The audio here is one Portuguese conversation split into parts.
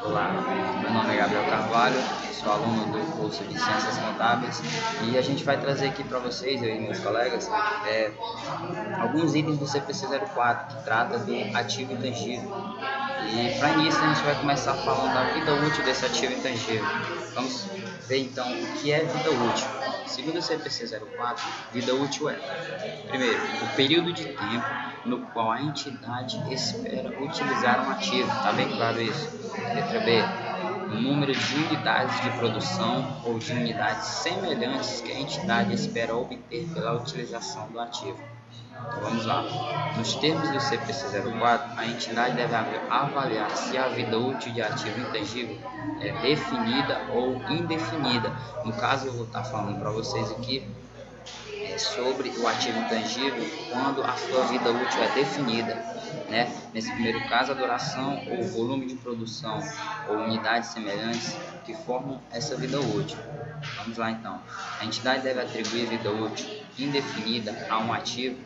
Olá, meu nome é Gabriel Carvalho, sou aluno do curso de Ciências Contábeis e a gente vai trazer aqui para vocês, eu e meus colegas, alguns itens do CPC 04 que trata do ativo intangível. E para início a gente vai começar falando da vida útil desse ativo intangível. Vamos ver então o que é vida útil. Segundo o CPC 04, vida útil é: primeiro, o período de tempo no qual a entidade espera utilizar um ativo. Está bem claro isso? Letra B, o número de unidades de produção ou de unidades semelhantes que a entidade espera obter pela utilização do ativo. Então vamos lá. Nos termos do CPC 04, a entidade deve avaliar se a vida útil de ativo intangível é definida ou indefinida. No caso, eu vou estar falando para vocês aqui sobre o ativo intangível quando a sua vida útil é definida, né? Nesse primeiro caso, a duração ou volume de produção ou unidades semelhantes que formam essa vida útil. Vamos lá então. A entidade deve atribuir vida útil indefinida a um ativo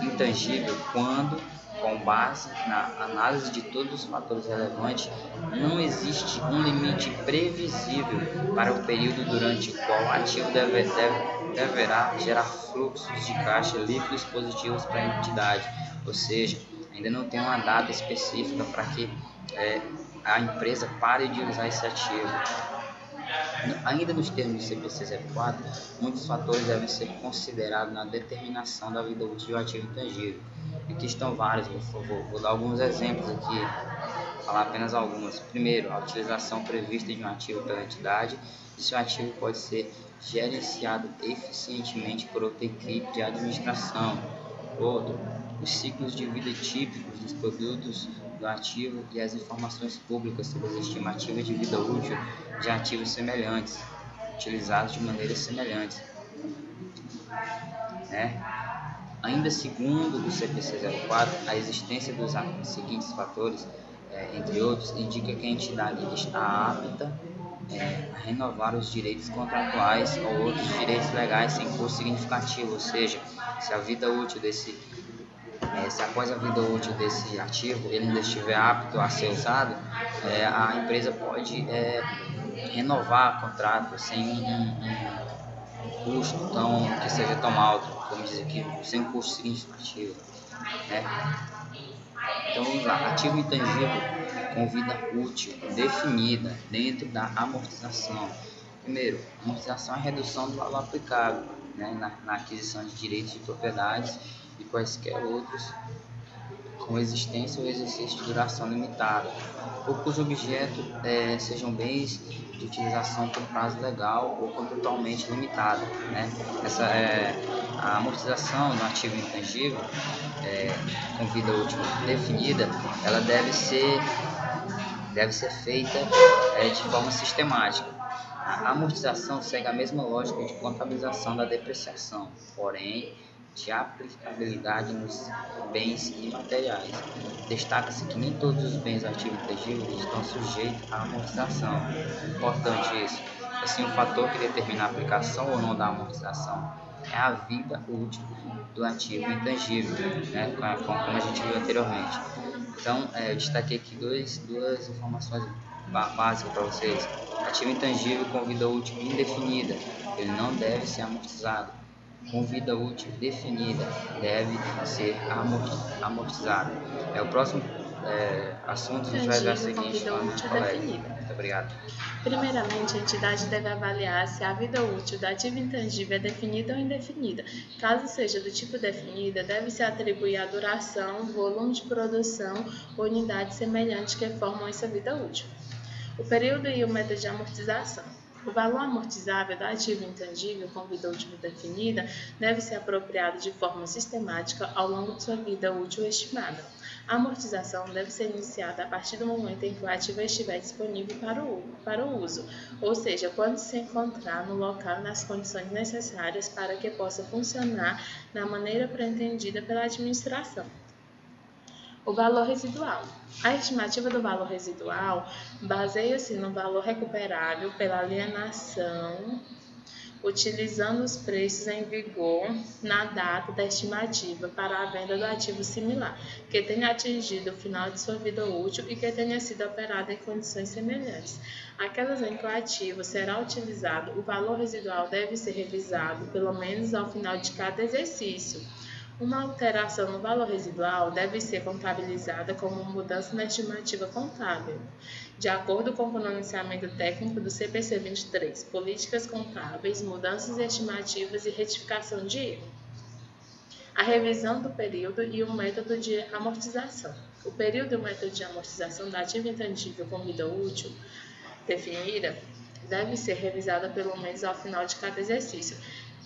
intangível quando, com base na análise de todos os fatores relevantes, não existe um limite previsível para o período durante o qual o ativo deverá gerar fluxos de caixa líquidos positivos para a entidade, ou seja, ainda não tem uma data específica para que a empresa pare de usar esse ativo. Ainda nos termos do CPC 04, muitos fatores devem ser considerados na determinação da vida útil do ativo intangível. Aqui estão vários, vou dar alguns exemplos aqui, falar apenas alguns. Primeiro, a utilização prevista de um ativo pela entidade, e se o ativo pode ser gerenciado eficientemente por outra equipe de administração. Outro, os ciclos de vida típicos dos produtos do ativo e as informações públicas sobre as estimativas de vida útil de ativos semelhantes, utilizados de maneiras semelhantes, né? Ainda segundo o CPC 04, a existência dos seguintes fatores, entre outros, indica que a entidade está apta a renovar os direitos contratuais ou outros direitos legais sem custo significativo, ou seja, se a vida útil se após a vida útil desse ativo ele ainda estiver apto a ser usado, a empresa pode renovar o contrato sem um custo que seja tão alto, vamos dizer aqui, sem custo significativo, né? Então vamos lá, ativo intangível com vida útil definida dentro da amortização. Primeiro, amortização é a redução do valor aplicável, né, na aquisição de direitos de propriedades e quaisquer outros com existência ou exercício de duração limitada, ou cujo objeto sejam bens de utilização por prazo legal ou contratualmente limitada, né? Essa a amortização no ativo intangível com vida útil definida, ela deve ser feita de forma sistemática. A amortização segue a mesma lógica de contabilização da depreciação, porém de aplicabilidade nos bens imateriais. Destaca-se que nem todos os bens ativos intangíveis estão sujeitos à amortização. Importante isso. Assim, o fator que determina a aplicação ou não da amortização é a vida útil do ativo intangível, né? Como a gente viu anteriormente. Então, eu destaquei aqui duas informações básicas para vocês. Ativo intangível com vida útil indefinida, ele não deve ser amortizado. Com vida útil definida, deve ser amortizado. O próximo assunto a gente vai ver a seguinte lá no colega. Muito obrigado. Primeiramente, a entidade deve avaliar se a vida útil do ativo intangível é definida ou indefinida. Caso seja do tipo definida, deve-se atribuir a duração, volume de produção ou unidades semelhantes que formam essa vida útil. O período e o método de amortização. O valor amortizável do ativo intangível com vida útil definida deve ser apropriado de forma sistemática ao longo de sua vida útil estimada. A amortização deve ser iniciada a partir do momento em que o ativo estiver disponível para o uso, ou seja, quando se encontrar no local nas condições necessárias para que possa funcionar da maneira pretendida pela administração. O valor residual. A estimativa do valor residual baseia-se no valor recuperável pela alienação utilizando os preços em vigor na data da estimativa para a venda do ativo similar, que tenha atingido o final de sua vida útil e que tenha sido operado em condições semelhantes. Aquelas em que o ativo será utilizado, o valor residual deve ser revisado pelo menos ao final de cada exercício. Uma alteração no valor residual deve ser contabilizada como mudança na estimativa contábil, de acordo com o pronunciamento técnico do CPC 23, Políticas Contábeis, Mudanças Estimativas e Retificação de Erro. A revisão do período e o método de amortização. O período e o método de amortização da ativo intangível com vida útil definida deve ser revisada pelo menos ao final de cada exercício,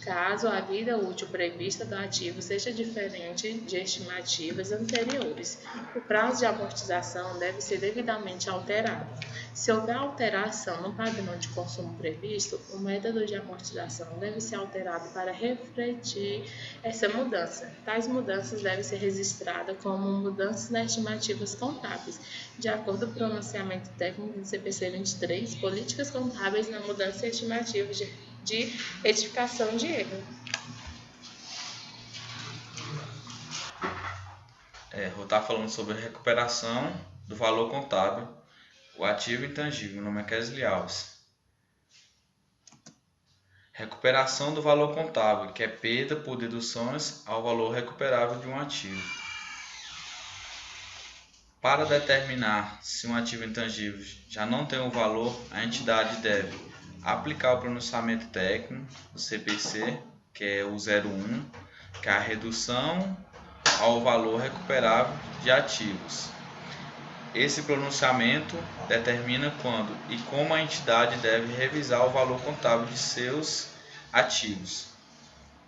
caso a vida útil prevista do ativo seja diferente de estimativas anteriores. O prazo de amortização deve ser devidamente alterado. Se houver alteração no padrão de consumo previsto, o método de amortização deve ser alterado para refletir essa mudança. Tais mudanças devem ser registradas como mudanças nas estimativas contábeis, de acordo com o pronunciamento técnico do CPC 23, Políticas Contábeis na Mudança Estimativa de Retificação de Erro. Vou estar falando sobre a recuperação do valor contábil, o ativo intangível. Meu nome é Kesley Alves. Recuperação do valor contábil, que é perda por deduções ao valor recuperável de um ativo. Para determinar se um ativo intangível já não tem um valor, a entidade deve aplicar o pronunciamento técnico do CPC, que é o 01, que é a redução ao valor recuperável de ativos. Esse pronunciamento determina quando e como a entidade deve revisar o valor contábil de seus ativos,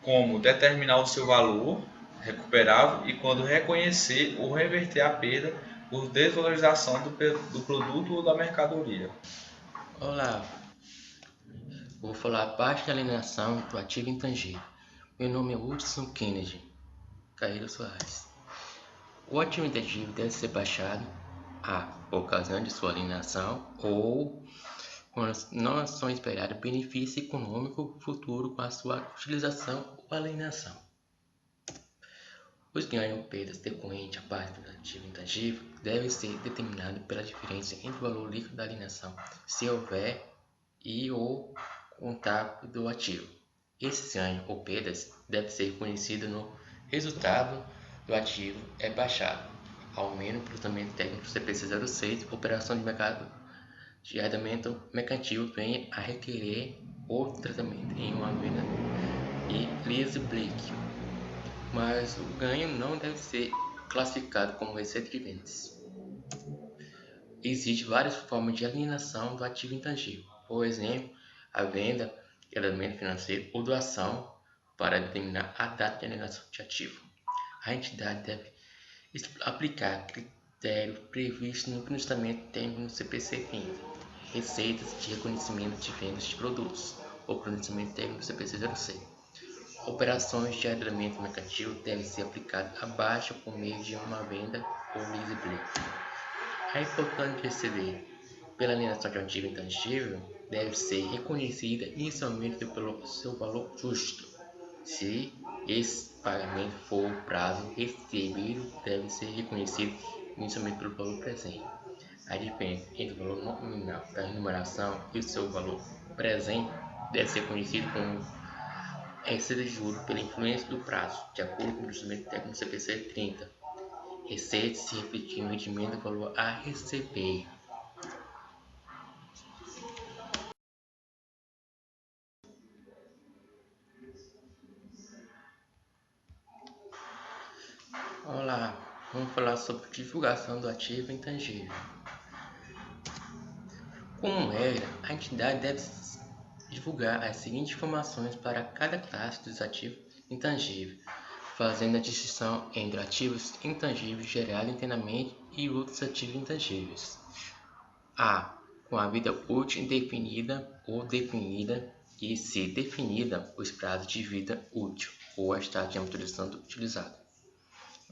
como determinar o seu valor recuperável e quando reconhecer ou reverter a perda por desvalorização do produto ou da mercadoria. Olá, vou falar a parte da alienação do ativo intangível. Meu nome é Hudson Kennedy Carreiro Soares. O ativo intangível deve ser baixado por ocasião de sua alienação ou quando não são esperados benefício econômico futuro com a sua utilização ou alienação. Os ganhos ou perdas decorrentes à parte do ativo intangível devem ser determinados pela diferença entre o valor líquido da alienação, se houver, e o contábil do ativo. Esses ganhos ou perdas devem ser reconhecidos no resultado do ativo é baixado, ao menos o procedimento técnico CPC 06, operação de mercado de arrendamento mercantil venha a requerer outro tratamento em uma venda e lease-back, mas o ganho não deve ser classificado como receita de vendas. Existem várias formas de alienação do ativo intangível, por exemplo, a venda, arrendamento financeiro ou doação para determinar a data de alienação de ativo. A entidade deve aplicar critérios previstos no pronunciamento técnico no CPC 20, receitas de reconhecimento de vendas de produtos, ou pronunciamento técnico no CPC 06. Operações de arrendamento mercantil devem ser aplicadas abaixo por meio de uma venda ou lease-back. É importante perceber pela alienação de um ativo intangível deve ser reconhecida inicialmente pelo seu valor justo. Se esse pagamento for o prazo recebido, deve ser reconhecido inicialmente pelo valor presente. A diferença entre o valor nominal da remuneração e o seu valor presente deve ser conhecido como receita de juros pela influência do prazo, de acordo com o procedimento técnico CPC 30. Receita se refletir no rendimento do valor a receber. Olá, vamos falar sobre divulgação do ativo intangível. Como regra, a entidade deve divulgar as seguintes informações para cada classe dos ativos intangíveis, fazendo a distinção entre ativos intangíveis gerados internamente e outros ativos intangíveis. Com a vida útil indefinida ou definida e, se definida, os prazos de vida útil ou a taxa de amortização utilizado.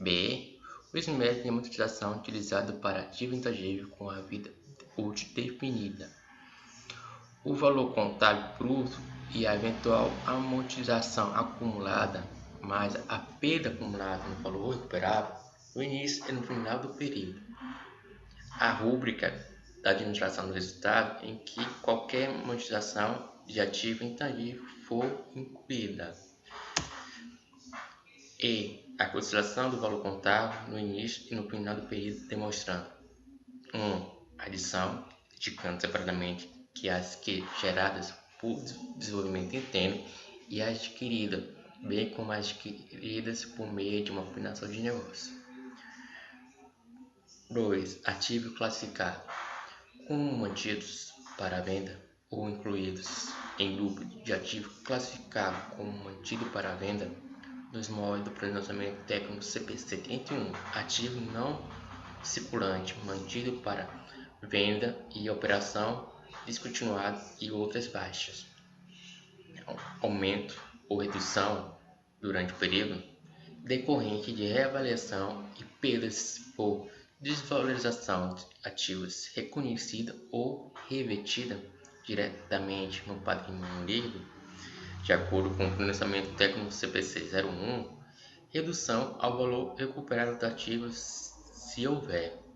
B. Os métodos de amortização utilizados para ativo intangível com a vida útil definida. O valor contábil bruto e a eventual amortização acumulada, mais a perda acumulada no valor recuperável no início e no final do período. A rúbrica da administração do resultado em que qualquer amortização de ativo intangível for incluída. E a consideração do valor contábil no início e no final do período, demonstrando 1. Adição, indicando separadamente que as que geradas por desenvolvimento interno e as adquiridas, bem como as adquiridas por meio de uma combinação de negócio. 2. Ativo classificado, como mantidos para venda ou incluídos em grupo de ativo classificado como mantido para venda, nos moldes do pronunciamento técnico CPC 31, ativo não circulante mantido para venda e operação descontinuada e outras baixas. Aumento ou redução durante o período decorrente de reavaliação e perdas por desvalorização de ativos reconhecida ou revertida diretamente no patrimônio líquido, de acordo com o pronunciamento técnico CPC 01, redução ao valor recuperado dos ativos se houver.